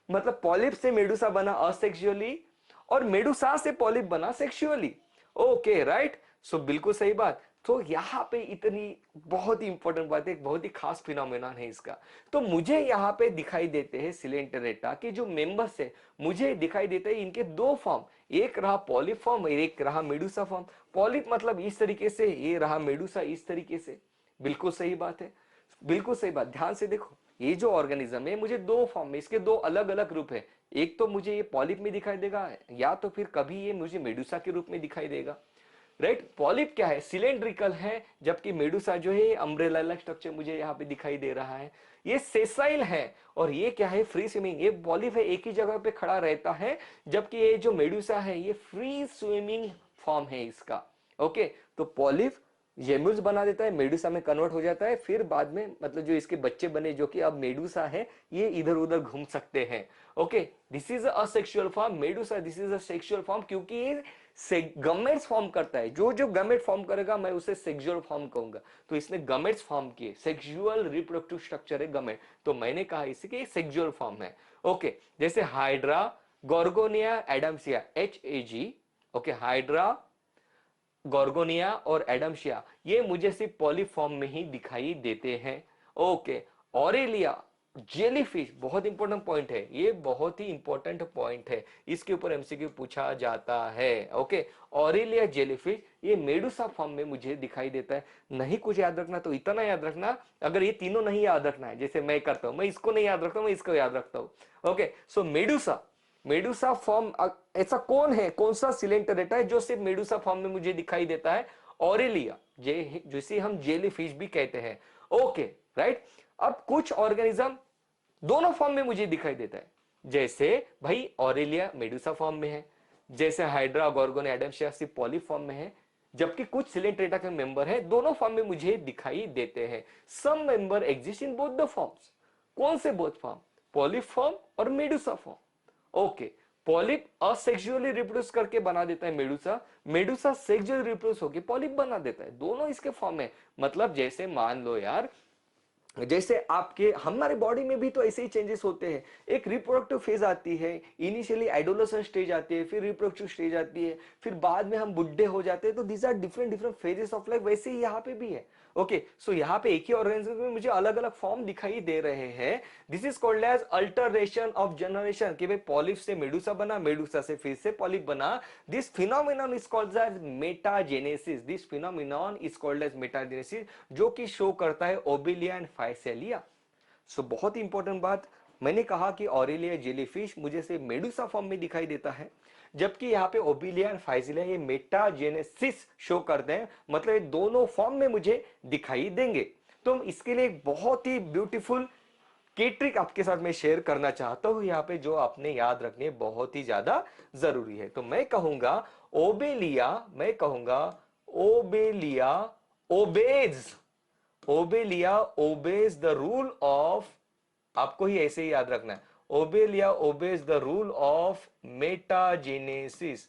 मतलब पॉलिप से मेडुसा बना असेक्सुअली, और मेडुसा से पॉलिप बना सेक्सुअली। ओके, राइट, सो बिल्कुल सही बात। तो यहाँ पे इतनी बहुत ही इंपॉर्टेंट बात है, बहुत ही खास फिनोमेनन है इसका। तो मुझे यहाँ पे दिखाई देते हैं सिलेंटेरेटा के जो मेंबर्स है, मुझे दिखाई देते हैं इनके दो फॉर्म, एक रहा पॉलिप फॉर्म और एक रहा मेडुसा फॉर्म। पॉलिप मतलब इस तरीके से, ये रहा मेडुसा इस तरीके से। बिल्कुल सही बात है, बिल्कुल सही बात। ध्यान से देखो, ये जो ऑर्गेनिज्म है मुझे दो फॉर्म में, इसके दो अलग अलग रूप है, एक तो मुझे ये पॉलिप में दिखाई देगा, या तो फिर कभी ये मुझे मेडुसा के रूप में दिखाई देगा। राइट, पॉलिप क्या है, सिलेंड्रिकल है, जबकि मेडुसा जो है अम्ब्रेला लाइक स्ट्रक्चर मुझे यहाँ पे दिखाई दे रहा है। ये सेसाइल है, और ये क्या है, फ्री स्विमिंग। ये पॉलिप है एक ही जगह पे खड़ा रहता है, जबकि ये जो मेडुसा है ये फ्री स्विमिंग फॉर्म है इसका। ओके, तो पॉलिप जेम्यूल्स बना देता है, मेडुसा में कन्वर्ट हो जाता है, फिर बाद में मतलब जो इसके बच्चे बने जो कि अब मेडुसा है, ये इधर उधर घूम सकते हैं। Okay, this is a sexual form, Medusa this is a sexual form, क्योंकि ये गमेट्स फॉर्म करता है। जो जो गमेट फॉर्म करेगा मैं उसे सेक्सुअल फॉर्म कहूंगा। तो इसने गमेट्स फॉर्म किए, सेक्सुअल रिप्रोडक्टिव स्ट्रक्चर है गमेट, तो मैंने कहा इसे कि सेक्सुअल फॉर्म है। ओके, जैसे hydra, गोर्गोनिया, Adamsia, HAG। Okay, hydra, गोर्गोनिया और एडम्शिया ये मुझे सिर्फ पॉलीफॉर्म में ही दिखाई देते हैं। ओके, ऑरेलिया जेलीफिश, बहुत इंपॉर्टेंट पॉइंट है ये, बहुत ही इंपॉर्टेंट पॉइंट है, इसके ऊपर एमसीक्यू पूछा जाता है। ओके, ऑरेलिया जेलीफिश ये मेडुसा फॉर्म में मुझे दिखाई देता है। नहीं कुछ याद रखना तो इतना याद रखना, अगर ये तीनों नहीं याद रखना है जैसे मैं करता हूं, मैं इसको नहीं याद रखता हूं, मैं इसको याद रखता हूं। ओके, सो मेडुसा, मेडुसा फॉर्म, ऐसा कौन है, कौन सा सिलेंटरेटा है जो सिर्फ मेडुसा फॉर्म में मुझे दिखाई देता है? ऑरेलिया, जिसे हम जेली फिश भी कहते हैं। Okay, right. अब कुछ ऑर्गेनिज्म दोनों फॉर्म में मुझे दिखाई देता है, जैसे भाई ऑरेलिया मेडुसा फॉर्म में है, जैसे हाइड्रा, गोर्गोन, एडम्सिया सिर्फ पॉली फॉर्म में है, जबकि कुछ सिलेंट्रेटा के मेंबर है दोनों फॉर्म में मुझे दिखाई देते हैं। Some member exist in both the forms. कौन से बोथ फॉर्म? पॉलीफॉर्म और medusa form. Okay, polyp asexually reproduce करके बना देता है मेडुसा, मेडुसा सेक्सुअली रिप्रोड्यूस होकर पॉलिप बना देता है, दोनों इसके फॉर्म है। मतलब जैसे मान लो यार, जैसे आपके हमारे बॉडी में भी तो ऐसे ही चेंजेस होते हैं। एक रिप्रोडक्टिव फेज आती है, इनिशियली एडोलेसेंस स्टेज आती है, फिर रिप्रोडक्टिव स्टेज आती है, फिर बाद में हम बुढ़े हो जाते हैं। तो these are different different phases of life, वैसे ही यहाँ पे भी है। ओके, सो यहाँ पे एक ही ऑर्गेनिज्म में मुझे अलग अलग फॉर्म दिखाई दे रहे हैं। This is called as alteration of generation, कि भाई पॉलिप से मेडुसा बना, मेडुसा से फिर से पॉलिप बना। This phenomenon is called as metagenesis, this phenomenon is called as metagenesis, जो कि शो करता है ओबिलिया एंड फाइसेलिया। सो बहुत ही इंपॉर्टेंट बात, मैंने कहा कि ऑरेलिया जेलीफिश मुझे से मेडुसा फॉर्म में दिखाई देता है, जबकि यहाँ पे ओबिलिया और फाइजिलिया ये मेटाजेनेसिस शो करते हैं, मतलब ये दोनों फॉर्म में मुझे दिखाई देंगे। तो इसके लिए एक बहुत ही ब्यूटीफुल की ट्रिक आपके साथ मैं शेयर करना चाहता हूं यहाँ पे, जो आपने याद रखनी है, बहुत ही ज्यादा जरूरी है। तो मैं कहूंगा ओबेलिया, मैं कहूंगा Obelia obeys, Obelia obeys the rule of, आपको ही ऐसे ही याद रखना है, Obelia obeys the rule of metagenesis.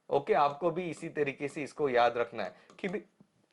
Okay, आपको भी इसी तरीके से इसको याद रखना है कि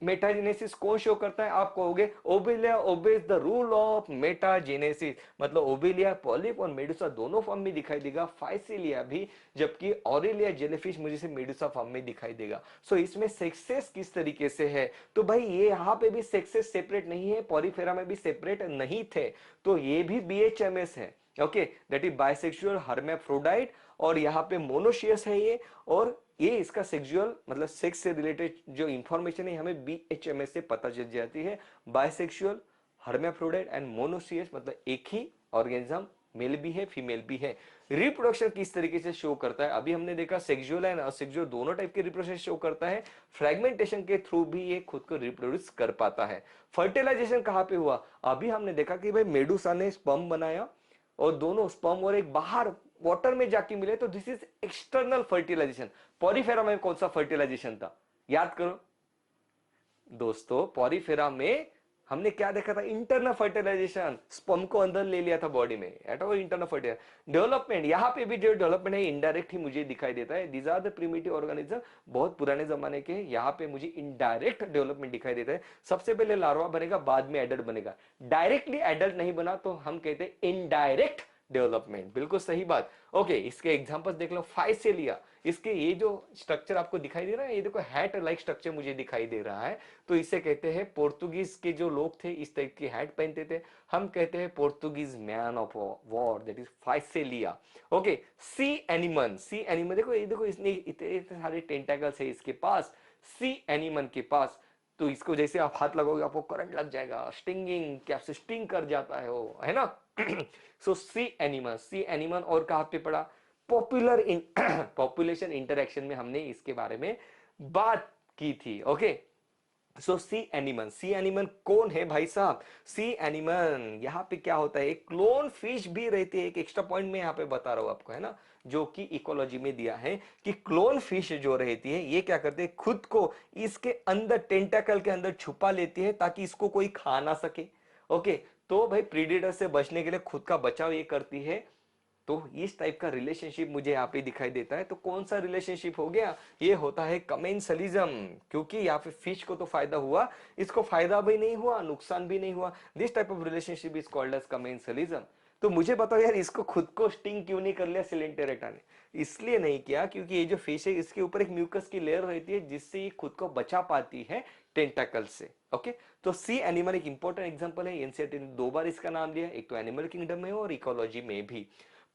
मेटाजेनेसिस कौन शो करता है, आप कहोगे Obelia obeys the rule of metagenesis, मतलब ओबेलिया पॉलिप और मेडुसा दोनों फॉर्म में दिखाई देगा, फाइसिलिया भी, जबकि ऑरेलिया जेलीफिश मुझे से मेडुसा फॉर्म में दिखाई देगा। सो इसमें सेक्सेस किस तरीके से है, तो भाई ये यहाँ पे भी सेक्सेस सेपरेट नहीं है, पॉलीफेरा में भी सेपरेट नहीं थे, तो ये भी BHMS है। Okay, that is bisexual hermaphrodite, और यहाँ पे मोनोशियस है ये, और ये इसका सेक्सुअल मतलब सेक्स से रिलेटेड जो इंफॉर्मेशन है हमें BHMS से पता चल जाती है। बाइसेक्सुअल, हर्मेफ्रोडाइट एंड मोनोसियस, मतलब एक ही ऑर्गेनिज्म, मेल भी है फीमेल भी है। रिप्रोडक्शन किस तरीके से शो करता है, अभी हमने देखा सेक्सुअल एंड असेक्सुअल दोनों टाइप के रिप्रोडक्शन शो करता है, फ्रेगमेंटेशन के थ्रू भी ये खुद को रिप्रोड्यूस कर पाता है। फर्टिलाइजेशन कहां पे हुआ, अभी हमने देखा कि भाई मेडुसा ने स्पर्म बनाया, और दोनों स्पर्म और एक बाहर वाटर में जाके मिले, तो this is external fertilisation. Porifera में कौन सा फर्टिलाइजेशन था, याद करो दोस्तों, पॉरीफेरा में हमने क्या देखा था, इंटरनल फर्टिलाइजेशन, स्पर्म को अंदर ले लिया था बॉडी में, at all internal fertilisation. Development, यहाँ पे भी जो डेवलपमेंट है इनडायरेक्ट ही मुझे दिखाई देता है। These are the primitive organism, बहुत पुराने जमाने के, यहाँ पे मुझे इनडायरेक्ट डेवलपमेंट दिखाई देता है। सबसे पहले लार्वा बनेगा, बाद में एडल्ट बनेगा, डायरेक्टली एडल्ट नहीं बना, तो हम कहते हैं इनडायरेक्ट डेवलपमेंट, बिल्कुल सही बात। ओके, इसके एग्जांपल्स देख लो, फाइसेलिया, इसके ये जो स्ट्रक्चर आपको दिखाई दे रहा है, ये देखो हैट लाइक स्ट्रक्चर मुझे दिखाई दे रहा है, तो इसे कहते हैं, पोर्तुगीज के जो लोग थे इस टाइप की हैट पहनते थे, हम कहते हैं Portuguese man of war, that is physalia. Okay, sea anemone, sea anemone देखो, ये देखो इसने इतने सारे टेंटाकल्स है इसके पास, सी एनिमन के पास, तो इसको जैसे आप हाथ लगोगे आपको करंट लग जाएगा, स्टिंगिंग, क्या स्टिंग कर जाता है वो, है ना। सो सी एनिमल, सी एनिमल, और कहां पे पड़ा, पॉपुलर इन पॉपुलेशन इंटरेक्शन में हमने इसके बारे में बात की थी। ओके, सो सी एनिमल, सी एनिमल कौन है भाई साहब, सी एनिमल यहाँ पे क्या होता है, एक क्लोन फिश भी रहती है, एक एक्स्ट्रा पॉइंट में यहाँ पे बता रहा हूं आपको, है ना, जो कि इकोलॉजी में दिया है कि क्लोन फिश जो रहती है ये क्या करते हैं, खुद को इसके अंदर टेंटाकल के अंदर छुपा लेती है ताकि इसको कोई खा ना सके। ओके, तो भाई प्रीडेटर से बचने के लिए खुद का बचाव ये करती है। तो इस टाइप का रिलेशनशिप मुझे यहाँ पे दिखाई देता है। तो कौन सा रिलेशनशिप हो गया, ये होता है कमेंसलिज्म, क्योंकि यहाँ पे फिश को तो फायदा हुआ, इसको फायदा भी नहीं हुआ, नुकसान भी नहीं हुआ। This type of relationship is called as commensalism. तो मुझे बताओ यार, इसको खुद को स्टिंग क्यों नहीं कर लिया सिलेंटेरेटा ने? इसलिए नहीं किया क्योंकि ये जो फिश है इसके ऊपर एक म्यूकस की लेयर रहती है जिससे ये खुद को बचा पाती है टेंटाकल से। ओके, तो सी एनिमल एक इंपॉर्टेंट एग्जांपल है। एनसीईआरटी ने 2 बार इसका नाम लिया, एक तो एनिमल किंगडम में और इकोलॉजी में भी।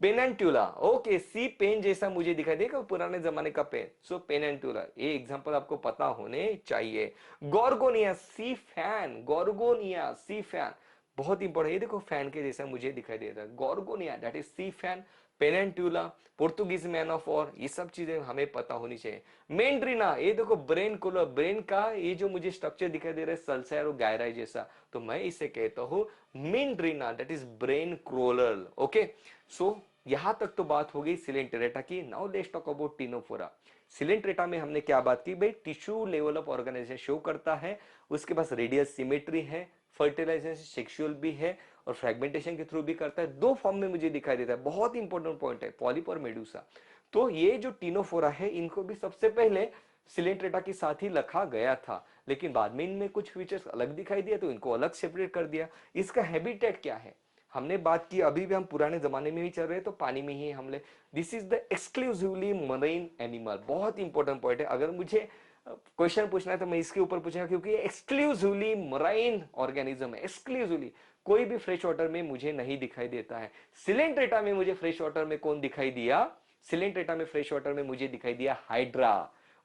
पेनेंटुला, ओके, सी पेन जैसा मुझे दिखाई देगा, पुराने जमाने का पेन, सो पेनेंटुला, ये एग्जांपल आपको पता होने चाहिए। Gorgonia sea fan, gorgonia sea fan, बहुत इंपॉर्टेंट, ये देखो फैन के जैसा मुझे दिखाई देता है, gorgonia that is sea fan. Pennatula, Portuguese man of war, ये सब चीजें हमें पता होनी चाहिए। मेंड्रीना, ये देखो ब्रेन कूलर, ब्रेन का ये जो मुझे स्ट्रक्चर दिखाई दे रहा है सल्सायर और गायराई जैसा, तो मैं इसे कहता हूं meandrina, that is brain coral. Okay, so यहां तक तो बात हो गई सिलेंटेरेटा की। Now let's talk about ctenophora. Coelenterata में हमने क्या बात की भाई, tissue level of organisation show करता है, उसके पास रेडियस सिमेट्री है, फर्टिलाइजेशन सेक्सुअल भी है और फ्रेगमेंटेशन के थ्रू भी करता है। 2 फॉर्म में मुझे दिखाई देता है, बहुत इंपॉर्टेंट पॉइंट है, पॉलिप और मेडुसा। तो ये जो टिनोफोरा है इनको भी सबसे पहले सिलेंट्रेटा के साथ ही रखा गया था, लेकिन बाद में इनमें कुछ फीचर्स अलग दिखाई दिया तो इनको अलग सेपरेट कर दिया। इसका हैबिटेट क्या है, हमने बात की, अभी भी हम पुराने जमाने में ही चल रहे हैं तो पानी में ही हमले। This is the exclusively marine animal, बहुत इंपॉर्टेंट पॉइंट है। अगर मुझे क्वेश्चन पूछना है तो मैं इसके ऊपर पूछूंगा, क्योंकि ये एक्सक्लूसिवली मराइन ऑर्गेनिज्म है, एक्सक्लूसिवली कोई भी फ्रेश वाटर में मुझे नहीं दिखाई देता है। सिलेंट्रेटा में मुझे फ्रेश वाटर में कौन दिखाई दिया, सिलेंट्रेटा में फ्रेश वाटर में मुझे दिखाई दिया हाइड्रा।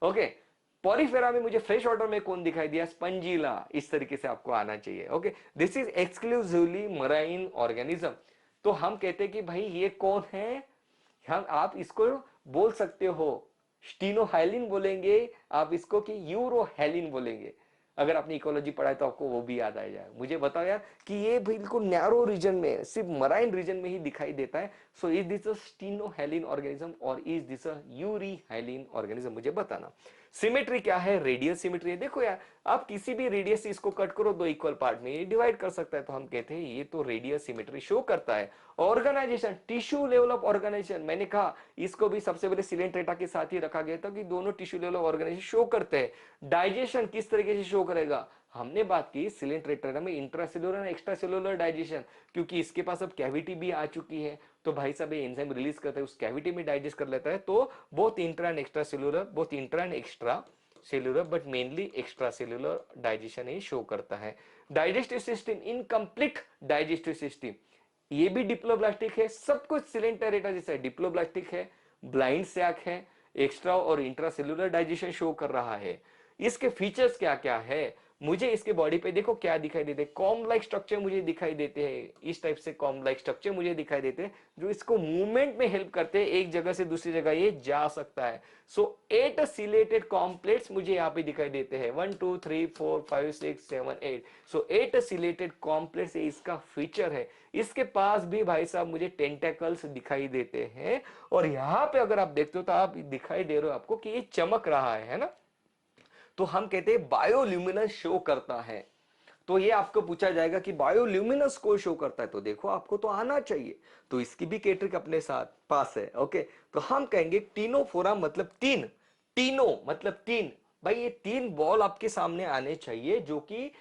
ओके, पॉरीफेरा में मुझे फ्रेश वाटर में कौन दिखाई दिया, स्पंजीला। इस तरीके से आपको आना चाहिए। Okay, this is exclusively marine organism. तो हम कहते हैं कि भाई ये कौन है, हम आप इसको बोल सकते हो स्टीनोहाइलिन बोलेंगे आप इसको कि यूरोहेलिन बोलेंगे। अगर आपने इकोलॉजी पढ़ा है तो आपको वो भी याद आ जाए। मुझे बताओ यार कि ये बिल्कुल नैरो रीजन में, सिर्फ मराइन रीजन में ही दिखाई देता है। So is this a stenohaline organism और is this a euryhaline organism, मुझे बताना। सिमेट्री क्या है, रेडियस सिमेट्री है। देखो यार, आप किसी भी रेडियस से इसको कट करो 2 इक्वल पार्ट में, ये डिवाइड कर सकता है, तो हम कहते हैं ये तो रेडियस सिमेट्री शो करता है। Organisation, tissue level of organisation, मैंने कहा इसको भी सबसे पहले सिलेंट्रेटा के साथ ही रखा गया था कि दोनों tissue level of organisation show करते हैं। डाइजेशन किस तरीके से शो करेगा, हमने बात की सिलेंट्रेटा में इंट्रासेलुलर एक्स्ट्रा सेलुलर डाइजेशन, क्योंकि इसके पास अब कैविटी भी आ चुकी है, तो भाई साहब ये एंजाइम रिलीज करता है, उस कैविटी में डाइजेस्ट कर लेता है। तो both intra and extra cellular, both intra and extra cellular, but mainly extra cellular digestion he show करता है। Digestive system, incomplete digestive system, ये भी डिप्लोब्लास्टिक है, सब कुछ सिलेंटेरेटा जैसा है, डिप्लोब्लास्टिक है, ब्लाइंड सैक है, एक्स्ट्रा और इंट्रा सेलुलर डाइजेशन शो कर रहा है। इसके फीचर्स क्या क्या है, मुझे इसके बॉडी पे देखो क्या दिखाई देते हैं, कॉम लाइक स्ट्रक्चर मुझे दिखाई देते हैं, इस टाइप से कॉम लाइक स्ट्रक्चर मुझे दिखाई देते हैं जो इसको मूवमेंट में हेल्प करते हैं, एक जगह से दूसरी जगह ये जा सकता है। सो 8 सिलेटेड कॉम्प्लेट्स मुझे यहाँ पे दिखाई देते हैं, 1 2 3 4 5 6 7 8। सो 8 सिलेटेड कॉम्प्लेट्स इसका फीचर है। इसके पास भी भाई साहब मुझे टेंटेकल्स दिखाई देते हैं, और यहाँ पे अगर आप देखते हो तो आप दिखाई दे रहे हो आपको कि ये चमक रहा है ना, तो हम कहते हैं बायोल्यूमिनस शो करता है। तो ये आपको पूछा जाएगा कि बायोल्यूमिनस को शो करता है, तो देखो आपको तो आना चाहिए, तो इसकी भी कैट्रिक अपने साथ पास है। ओके, तो हम कहेंगे टीनोफोरा मतलब 3, टीनो मतलब 3, भाई ये 3 बॉल आपके सामने आने चाहिए जो कि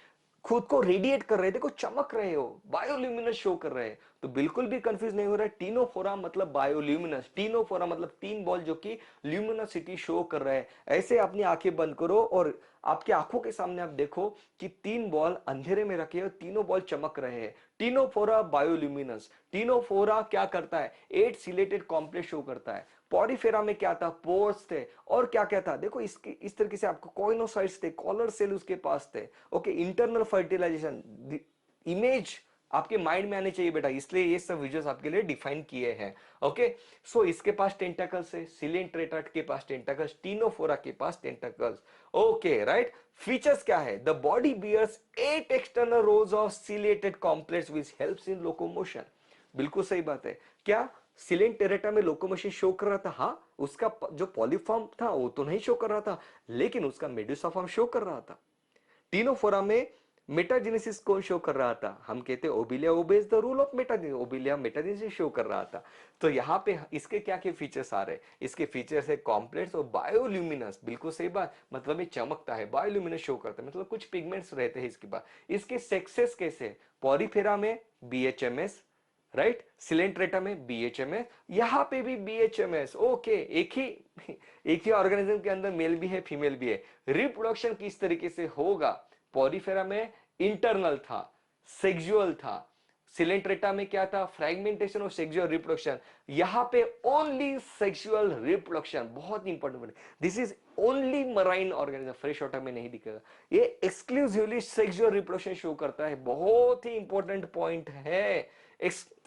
खुद को रेडिएट कर रहे थे, को चमक रहे हो, बायोल्यूमिनस शो कर रहे हैं। तो बिल्कुल भी कंफ्यूज नहीं हो रहा है, टीनोफोरा मतलब बायोल्यूमिनस, टीनोफोरा मतलब 3 बॉल जो कि ल्यूमिनसिटी शो कर रहे हैं। ऐसे अपनी आंखें बंद करो और आपकी आंखों के सामने आप देखो कि 3 बॉल अंधेरे में रखे हैं, तीनों बॉल चमक रहे हैं। टीनोफोरा बायोल्यूमिनस, टीनोफोरा क्या करता है, 8 सिलेटेड कॉम्प्लेक्स शो करता है। पॉरीफेरा में क्या था, पोर्स थे, और क्या क्या था, देखो इसके इस तरीके से आपको कॉइनोसाइट्स थे, कॉलर सेल उसके पास थे। ओके, इंटरनल फर्टिलाइजेशन, इमेज आपके माइंड में आने चाहिए बेटा, इसलिए ये सब विजुअल्स आपके लिए डिफाइन किए हैं। ओके, सो इसके पास टेंटाकल्स है, सिलेंट्रेटा के पास टेंटाकल्स, टीनोफोरा के पास टेंटाकल्स। ओके राइट, फीचर्स क्या है, the body bears 8 external rows of ciliated complex which helps in locomotion. बिल्कुल सही बात है, क्या सिलेंटेरेटा में लोकोमोशन शो कर रहा था, हाँ उसका जो पॉलीफॉर्म था वो तो नहीं शो कर रहा था, लेकिन उसका मेडुसा फॉर्म शो कर रहा था। टीनोफोरा में मेटाजेनेसिस कौन शो कर रहा था, हम कहते हैं Obelia obeys the rule of metagenesis, Obelia metagenesis show कर रहा था। तो यहाँ पे इसके क्या क्या फीचर्स आ रहे हैं, इसके फीचर्स है कॉम्प्लेक्स और बायोल्यूमिनस, बिल्कुल सही बात, मतलब ये चमकता है, बायोल्यूमिनस शो करता है, मतलब कुछ पिगमेंट्स रहते हैं इसके बाद। इसके सेक्सेस कैसे, पॉरीफेरा में बीएचएमएस, राइट, सिलेंट्रेटा में बीएचएमएस, यहां पे भी बीएचएमएस, ओके, एक ही ऑर्गेनिज्म के अंदर मेल भी है फीमेल भी है। रिप्रोडक्शन किस तरीके से होगा, पॉरीफेरा में इंटरनल था, सेक्सुअल था, सिलेंट्रेटा में क्या था, फ्रेगमेंटेशन और सेक्सुअल रिप्रोडक्शन, यहां पे ओनली सेक्सुअल रिप्रोडक्शन, बहुत important, this is only marine organism, fresh water में नहीं दिखेगा, ये एक्सक्लूसिवली सेक्सुअल रिप्रोडक्शन शो करता है, बहुत ही इंपॉर्टेंट पॉइंट है,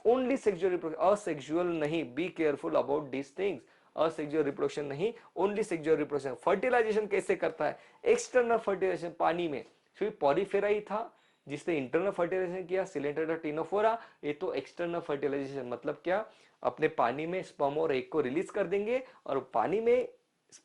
ओनली सेक्सुअल रिप्रोडक्शन, असेक्सुअल नहीं, be careful about this things, asexual reproduction नहीं, ओनली सेक्सुअल रिप्रोडक्शन। फर्टिलाइजेशन कैसे करता है, एक्सटर्नल फर्टिलाइजेशन पानी में, फिर पॉरीफेरा ही था जिसने इंटरनल फर्टिलाइजेशन किया, सिलेंट्रेटा टिनोफोरा, ये तो एक्सटर्नल फर्टिलाइजेशन, मतलब क्या, अपने पानी में स्पर्म और एग को रिलीज कर देंगे और पानी में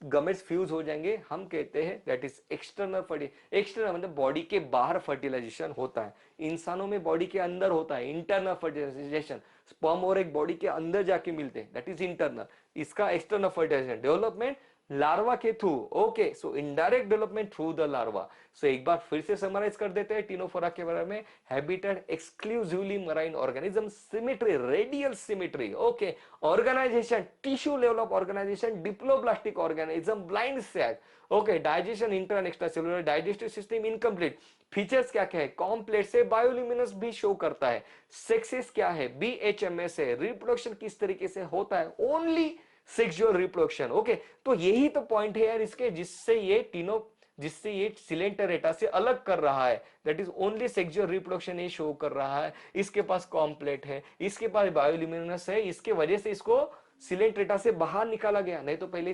गमेट्स फ्यूज हो जाएंगे, हम कहते हैं that is external fertilisation. External मतलब बॉडी के बाहर फर्टिलाइजेशन होता है, इंसानों में बॉडी के अंदर होता है इंटरनल फर्टिलाइजेशन, स्पर्म और एक बॉडी के अंदर जाके मिलते हैं, दैट इज इंटरनल, इसका एक्सटर्नल फर्टिलाइजेशन। डेवलपमेंट लार्वा के through, okay, so indirect development through the larva. So एक बार फिर से समराइज कर देते हैं टिनोफोरा के बारे में, habitat exclusively marine organism, symmetry, radial symmetry, okay, organisation, tissue level of organisation, diploblastic organism, blind sac, okay, digestion inter and extra cellular, digestive system incomplete. Features क्या क्या है, कॉम्प्लेक्स है, बायोल्यूमिनस भी शो करता है, सेक्सेस क्या है, बीएचएमएस है, रिप्रोडक्शन किस तरीके से होता है, ओनली सेक्सुअल रिप्रोडक्शन, ओके। तो यही तो पॉइंट है यार इसके, जिससे ये सिलेंटेरेटा से अलग कर रहा है, that is only sexual reproduction ये शो कर रहा है, इसके पास कॉम्प्लेट है, इसके पास बायोल्यूमिनस है, इसके वजह से इसको सिलेंट्रेटा से बाहर निकाला गया, नहीं तो पहले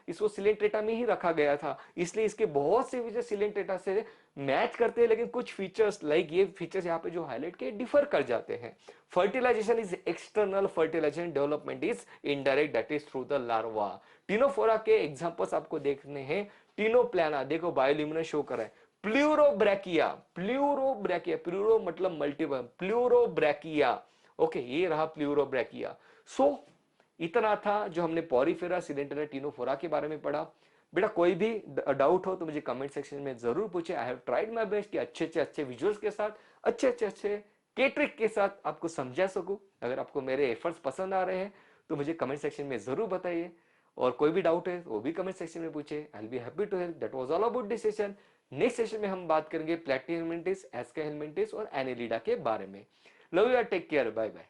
इसको सिलेंट्रेटा में ही रखा गया था, इसलिए इसके बहुत से फीचर सिलेंट्रेटा से मैच करते हैं, लेकिन कुछ फीचर्स लाइक ये फीचर्स यहाँ पे जो हाईलाइट के डिफर कर जाते हैं। Fertilisation is external, fertilisation, development is indirect, that is through the larva. Ctenophora के एग्जांपल्स आपको देखने हैं, टिनोप्लाना, देखो बायोल्यूमिनस शो कर रहा है, प्लूरोब्रैकिया, प्लूरोब्रैकिया, प्लूरो मतलब मल्टीपल, प्लूरोब्रैकिया, ओके, ये रहा प्लूरोब्रैकिया। सो इतना था जो हमने पॉरीफेरा, सिलेंटेरा, टिनोफोरा के बारे में पढ़ा। बेटा कोई भी डाउट हो तो मुझे कमेंट सेक्शन में जरूर पूछे, I have tried my best कि अच्छे विजुअल्स के साथ, अच्छे के ट्रिक के साथ आपको समझा सकूं। अगर आपको मेरे एफर्ट्स पसंद आ रहे हैं तो मुझे कमेंट सेक्शन में जरूर बताइए, और कोई भी डाउट है वो भी कमेंट सेक्शन में पूछे, I will be happy to help. That was all about this session. Next session में हम बात करेंगे प्लैटिनम हेलमिंथिस, एस्का हेलमिंथिस और एनेलिडा के बारे में। Love you, take care, bye bye.